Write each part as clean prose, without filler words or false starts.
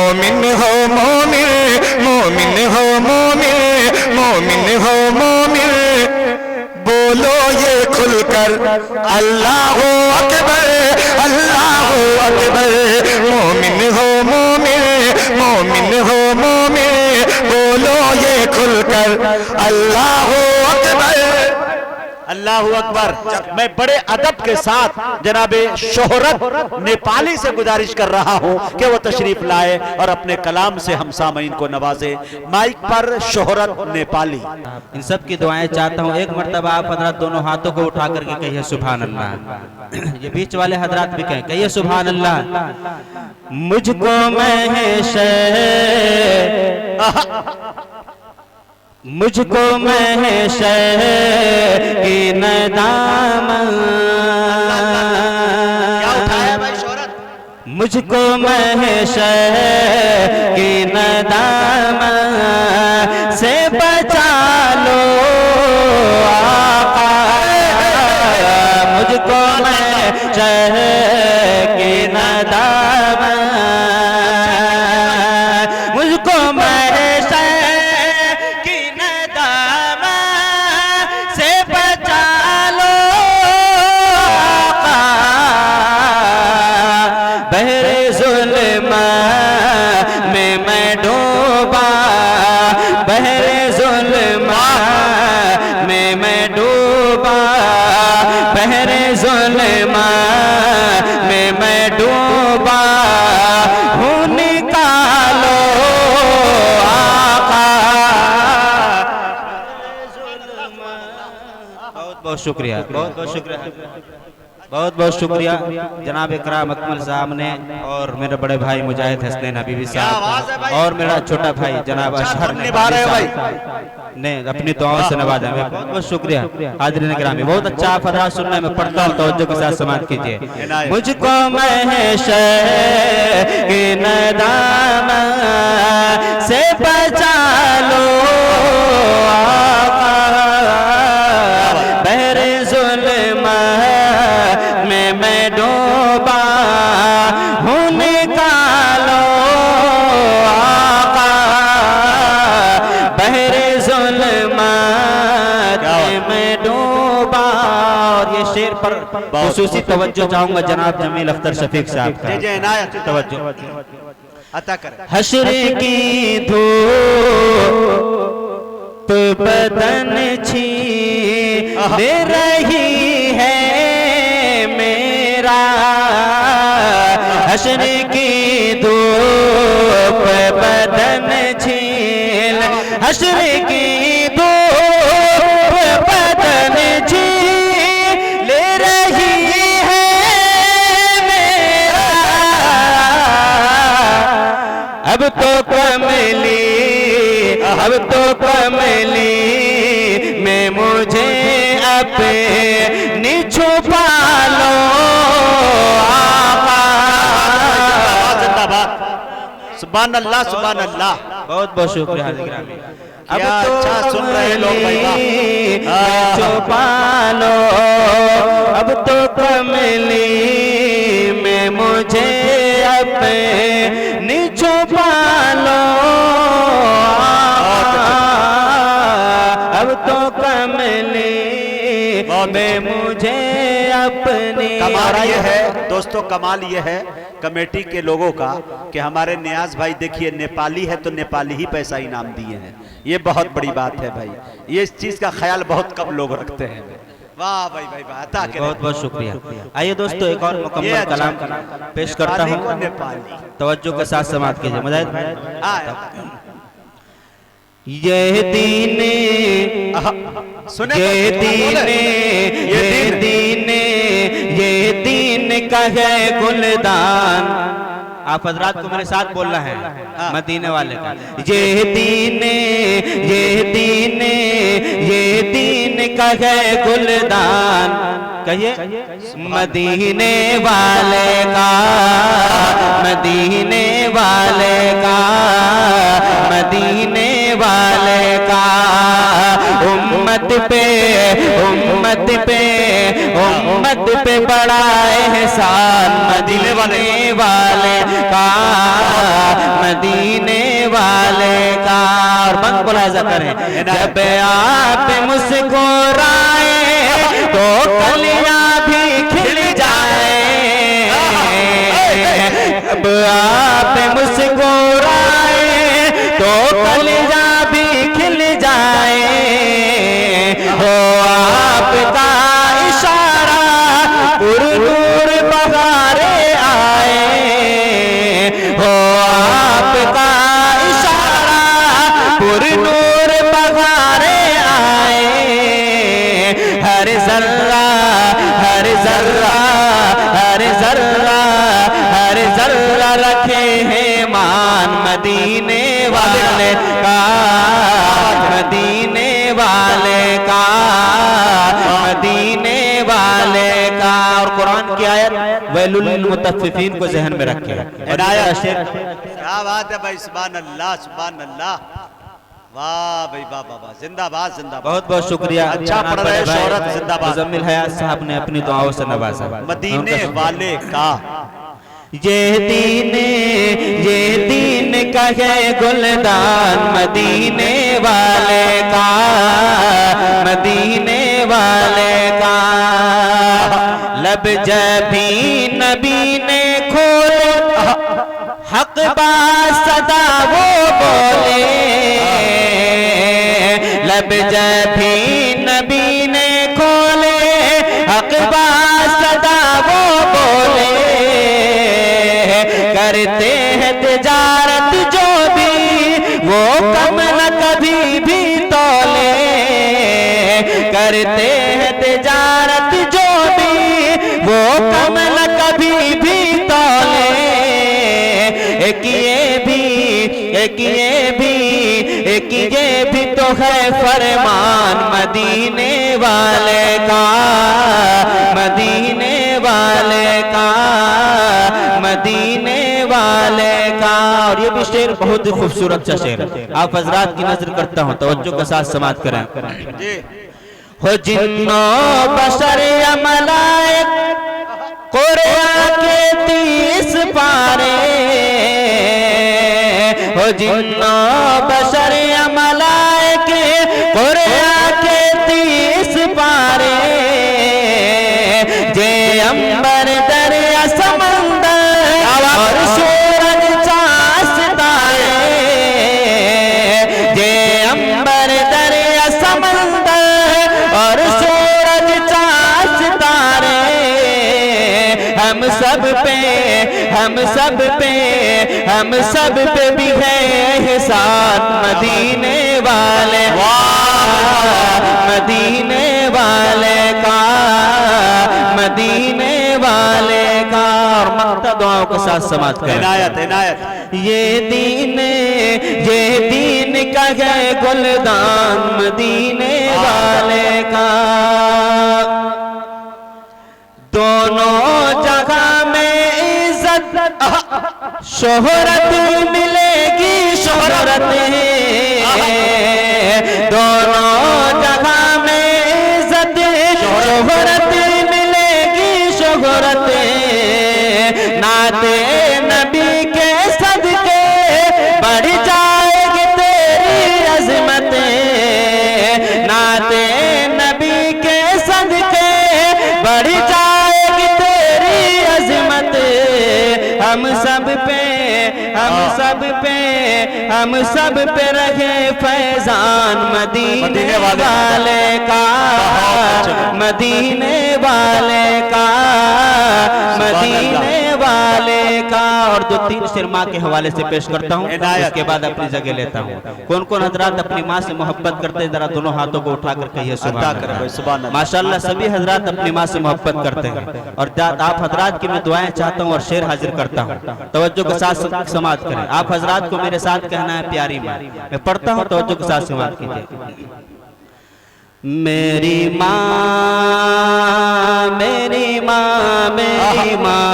मोमिन हो मोमिन, मोमिन हो मोमिन, मोमिन हो मोमिन, बोलो ये खुलकर अल्लाह अकबर, अल्लाह अकबर। मोमिन हो मोमिन, मोमिन हो मोमिन, बोलो ये खुलकर अल्लाह अकबर, अल्लाह अकबर। मैं बड़े अदब के साथ जनाबे शोहरत नेपाली से गुजारिश कर रहा हूं कि वो तशरीफ लाए और अपने कलाम से हम सामईन को नवाजे। माइक पर शोहरत नेपाली। इन सब की दुआएं चाहता हूं। एक मर्तबा आप हजरात दोनों हाथों को उठा करके कहिए सुभान अल्लाह। ये बीच वाले हजरात भी कहें, कहिए सुभान अल्लाह। मुझको महश, मुझको महश की नदामत, क्या उठाया भाई शोहरत? मुझको महश की नदामत से बचा लो आका, मुझको महश की नदामत, मुझको महश की नदामत से बचा लो आका, बहरे जुल्म में मैं डूबा, बहरे जुल्म में मैं डूबा, बहरे जुल्म में मैं डूबा हूँ, निकालो आका। बहुत बहुत शुक्रिया, बहुत बहुत शुक्रिया, बहुत बहुत शुक्रिया जनाब इकराम अकमल साहब ने और मेरे बड़े भाई मुजाहिद हसनैन हबीबी साहब और मेरा छोटा भाई जनाब अशहर ने अपनी दुआओं से नवाजा। बहुत बहुत शुक्रिया हाज़रीन गिरामी। बहुत अच्छा फतहा सुनने में पढ़ता हूँ, तवज्जो के साथ समाअत कीजिए। मुझको महश की नदामत से बचा लो आका, बहरे जुल्म में मैं डूबा हूँ, निकालो आका, बहरे जुल्म में मैं डूबा। और ये शेर पर खुसूसी तवज्जो चाहूंगा जनाब जमील अख्तर शफीक साहब का। जय इनायत तवज्जो अता करें। हश्र की धूप बदन छीन रही है मेरा, हश्र की धूप बदन छीन, हश्र की धूप बदन छीन ले रही है मेरा, अब तो कमली, अब तो कमली में मुझे अपनी छुपा लो आका। सुभान अल्लाह, सुभान अल्लाह। बहुत बहुत शुक्रिया। अब क्या तो अच्छा सुन रहे लोग भाई, में छुपा लो, अब तो कमली में मुझे अपनी छुपा लो, अब तो कमली में मुझे अपनी। कमाल ये है दोस्तों, कमाल ये है कमेटी के लोगों का कि हमारे नियाज भाई देखिए नेपाली है तो नेपाली ही पैसा इनाम दिए हैं। ये बहुत बड़ी बात है भाई, ये इस चीज का ख्याल बहुत कम लोग रखते हैं। वाह भाई भाई वाह, बहुत बहुत शुक्रिया। आइए दोस्तों एक और मुकम्मल कलाम पेश करता हूँ, नेपाली तवज्जो के साथ समाअत कीजिए। मुजाहिद भाई ये दीने, सुने ये दीने, ये दीने, ये दीन का है गुलदान। आप हजरात को मेरे साथ बोलना है मदीने वाले का। ये दीने, ये दीने, ये दीन का है गुलदान, कहिए मदीने वाले का, मदीने वाले का, मदीने वाले का। उम्मत पे, उम्मत पे, उम्मत पे बड़ा एहसान मदीने वाले का, मदीने वाले का। और बंद मुलाहिजा करें, जब आप मुस्कुराए तो कलियां भी खिल जाए, जब आप मुस्कुराए तो कलियां भी खिल जाए, हो आपका इशारा पुरनूर बहारे आए, हो आपका इशारा पुरनूर बहारे आए, हर जर्रा हर जर्रा हर जर्रा हर जर्रा रखे हैं मान मदीने वाले का, मदीने वाले का, मदीने वाले का। और कुरान की आयत वैलुल लिल मुतफ्फिफीन को जहन में रखें। क्या बात है भाई, सुभान अल्लाह सुभान अल्लाह, वाह भाई वाह वाह वाह, जिंदाबाद जिंदाबाद। बहुत बहुत शुक्रिया। अच्छा पढ़ रहे, शोहरत जिंदाबाद। मुजम्मिल हयात साहब ने अपनी दुआओं से नवाजा। मदीने वाले का ये दीन कहे गुलदान मदीने वाले का, मदीने वाले का। लब जबी नबी ने खोले हक बा सदा वो बोले, लब जबी नबी ने खोले हक बा सदा वो बोले, करते हैं तिजारत जो भी वो कम न कभी भी तौले, करते हैं तिजारत जो भी वो कम न कभी भी तौले, एक ये भी तो है फरमान मदीने वाले का, मदीने वाले का, मदीने वाले का। और ये भी शेर बहुत ही खूबसूरत सा शेर, आप हजरात की नजर करता हूँ, तवज्जो के साथ समात करें। हो जिन्नो बशर या मलाइक कुरान के 30 पारे, हो जिन्नो बशर या मलाइक कुरान के 30 पारे, जे अंबर दरिया समंदर और सूरज चांद सितारे, जे अंबर दरिया समंदर और सूरज चांद सितारे, हम सब पे भी है एहसान मदीने वाले, मदीने वाले का, मदीने वाले का। और मक्ता दुआओं के साथ समात करें। इनायत इनायत। ये दीन का है गुलदान मदीने वाले का, दोनों जगह में इज्जत शोहरत मिलेगी, शोहरत दोनों जगह में इज्जत शोहरत मिलेगी, शोहरत नाते नबी के सदके बढ़ जाएगी तेरी अज़मत, नाते नबी के सदके बढ़ जाएगी तेरी अज़मत। हम सब पे रहे फैजान मदीने वाले का, मदीने वाले का, मदीने वाले का। और 2-3 शेर माँ के हवाले से पेश करता हूँ, उसके बाद अपनी जगह लेता हूँ। कौन कौन हजरात अपनी माँ से मोहब्बत करते हैं, जरा दोनों हाथों को उठा कर कहिए सुभान अल्लाह। माशाअल्लाह सभी हजरात अपनी माँ से मोहब्बत करते हैं। और आप हजरात की मैं दुआएं चाहता हूँ और शेर हाजिर करता हूँ, तवज्जो के साथ समात करें। आप हजरात को मेरे साथ कहना है प्यारी माँ, मैं पढ़ता हूँ, तवज्जो के साथ समात कीजिए। मेरी माँ, मेरी माँ, मेरी माँ,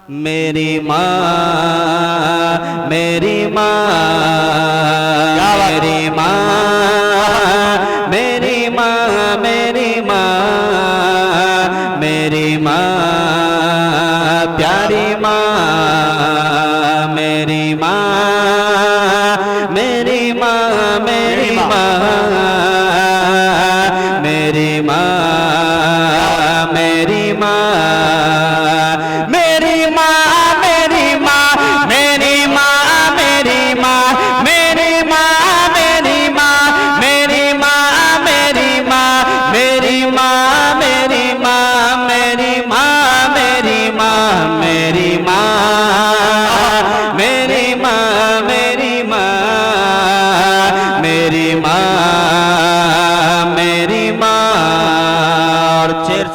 मेरी माँ, मेरी माँ, मेरी माँ, मेरी माँ, मेरी माँ, मेरी माँ, प्यारी माँ,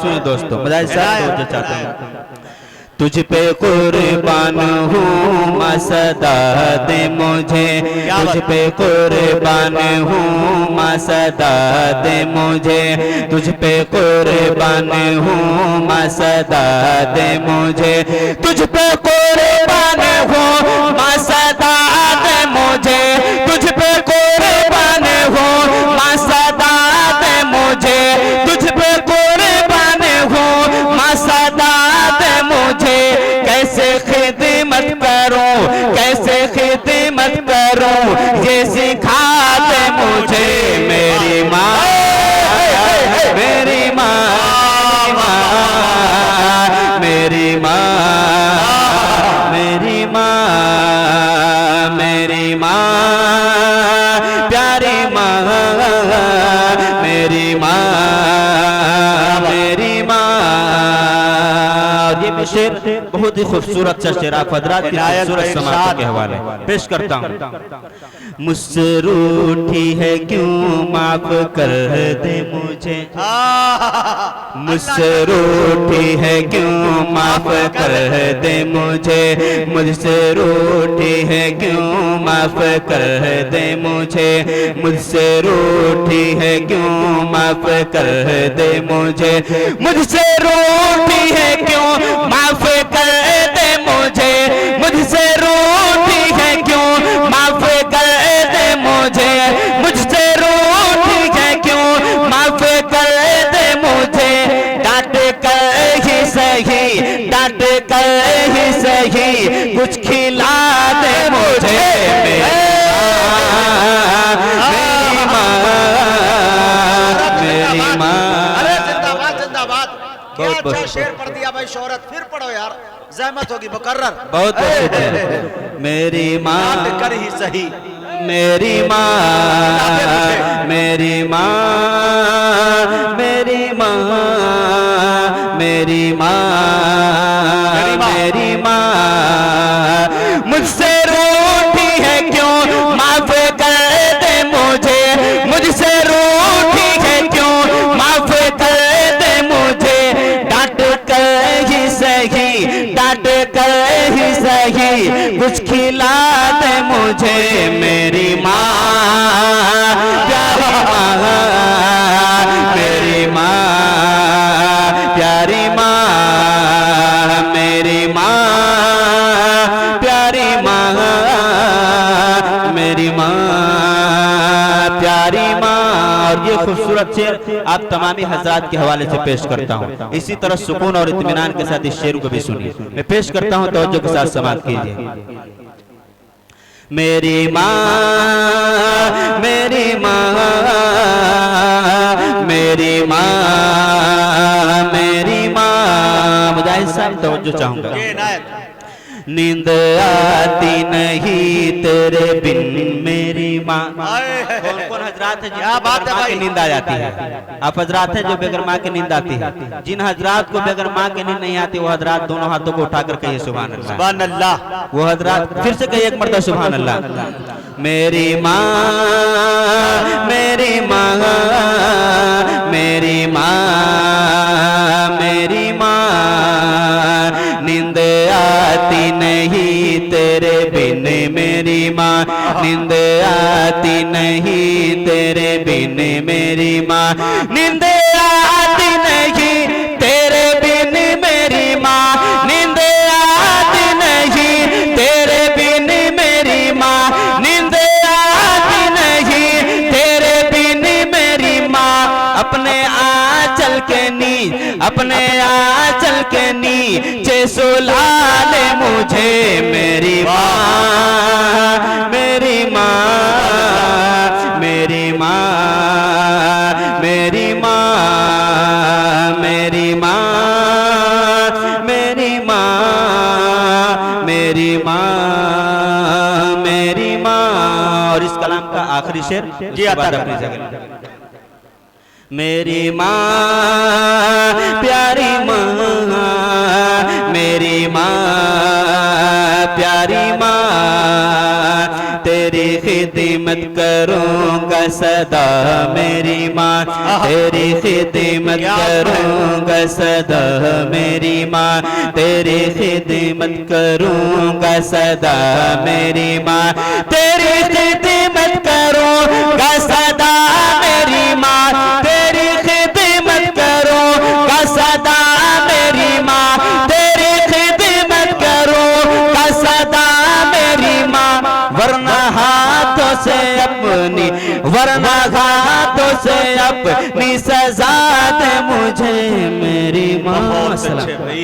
सुनिए दोस्तों, मुजाहिद साहब जो चाहते हैं, तुझ पे कुर्बान हूँ माँ सदा दे मुझे, तुझ पे कुर्बान हूँ माँ सदा दे मुझे, तुझ पे कुर्बान हूँ माँ सदा दे मुझे, तुझ पे कुर्बान हूँ माँ सदा दे मुझे, तुझ पे कुर्बान हूँ माँ सदा दे मुझे, तुझ पे कुर्बान हूँ माँ सदा दे मुझे, कैसे खिदमत करूं, कैसे खिदमत करूं, ये सिखा दे मुझे मेरी माँ, मेरी माँ, मेरी माँ, मेरी माँ, मेरी माँ, प्यारी माँ, मेरी माँ, मेरी माँ। ये भी शेर बहुत ही खूबसूरत सा शेर, आप हजरात की खूबसूरत समाअत के हवाले पेश करता हूँ। मुझसे रूठी है क्यों माफ कर दे मुझे, मुझसे रूठी है क्यों माफ कर दे मुझे, मुझसे रूठी है क्यों माफ कर दे मुझे, मुझसे रूठी है क्यों माफ कर दे मुझे, मुझसे रूठी है क्यों माफ कर दे मुझे, मुझसे रूठी है क्यों माफ कर दे मुझे, मुझसे रूठी है क्यों माफ कर दे मुझे, डांट कर ही सही, डांट कर ही सही, कुछ खिला दे मुझे मेरी माँ, मेरी माँ। अरे जिंदाबाद जिंदाबाद, क्या बहुत अच्छा बहुत शेर पढ़ दिया भाई, शोहरत फिर पढ़ो यार, जहमत होगी मुकर्रर। बहुत बहुत मेरी माँ, डांट कर ही सही, मेरी माँ, मेरी माँ, मेरी माँ, मेरी माँ, मेरी माँ, मुझसे रूठी है क्यों माफ कर दे मुझे, मुझसे रूठी है क्यों माफ कर दे मुझे, डांट कर ही सही, डांट कर ही सही, कुछ खिला दे मुझे मेरी माँ, प्यारी माँ, मेरी माँ, प्यारी माँ, मेरी माँ, प्यारी माँ, मेरी माँ, प्यारी माँ। और ये खूबसूरत शेर आप तमामी हजरात के हवाले से पेश करता हूँ। इसी तरह सुकून और इत्मीनान के साथ इस शेर को भी सुनिए। मैं पेश करता हूँ, तवज्जो के साथ समाअत कीजिए। मेरी माँ, मेरी माँ, मेरी माँ, मेरी माँ। मुजाहिद साहब तवज्जो चाहूंगा। नींद आती नहीं तेरे बिन मेरी माँ। कौन कौन हजरात है क्या बात है भाई, नींद आ जाती है? आप हजरात हैं जो बगैर माँ की नींद आती है। जिन हजरात को बगैर माँ की नींद नहीं आती, वो हजरात दोनों हाथों को उठाकर कहिए सुभान अल्लाह, सुभान अल्लाह। वो हजरात फिर से कहिए एक मर्तबा सुभान अल्लाह। मेरी माँ, मेरी माँ, मेरी माँ, मेरी माँ, नींद आती नहीं तेरे बिन मेरी माँ, नींद आती नहीं तेरे बिन मेरी माँ, नींद आती नहीं तेरे बिन मेरी माँ, नींद आती नहीं तेरे बिन मेरी माँ, नींद आती नहीं तेरे बिन मेरी माँ। अपने आंचल के नीच, अपने आंचल के नीचे सुला ले मुझे मेरी माँ, मेरी माँ, मेरी माँ, मेरी माँ, मेरी माँ, मेरी माँ, मेरी माँ, मेरी माँ। और इस कलाम का आखिरी शेर जी आता है। मेरी माँ, प्यारी माँ, मेरी माँ, प्यारी माँ, तेरी खिदमत करूँगा सदा मेरी माँ, तेरी खिदमत करूँगा सदा मेरी माँ, तेरी खिदमत करूँगा सदा मेरी माँ, तेरी खिदमत करूँगा सदा मेरी माँ, तेरी खिदमत करूँगा सदा मेरी माँ, तेरी खिदमत करूँगा सदा मेरी माँ, वरना हाथों से अपनी, वरना हाथों से अपनी सजा दे मुझे मेरी माँ। बहुत अच्छे भाई।